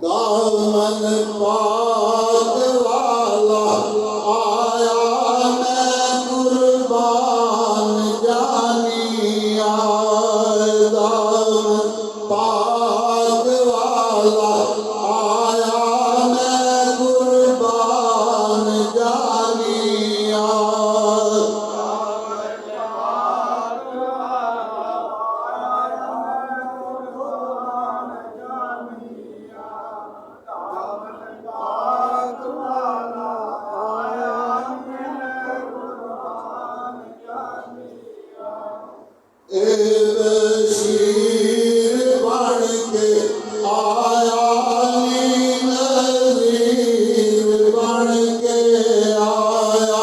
दामन पाग वाला आया मैं कुर्बान जानिया। दामन पाग वाला आया मैं कुर्बान जानिया। बशीर बन के आया नज़ीर बन के आया।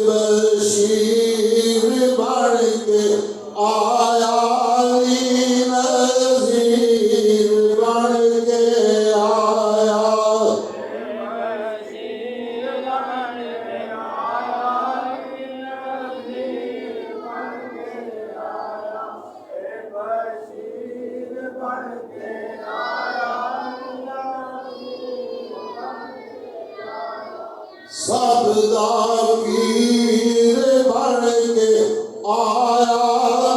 बशीर बन के आया नज़ीर बन के आया। सबदा पीर बन के आया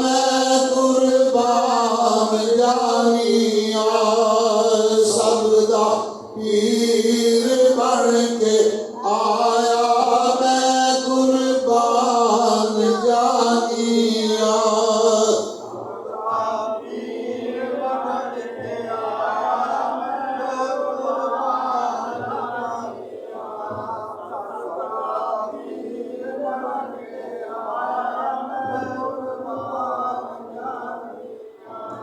मैं कुर्बान जानिया।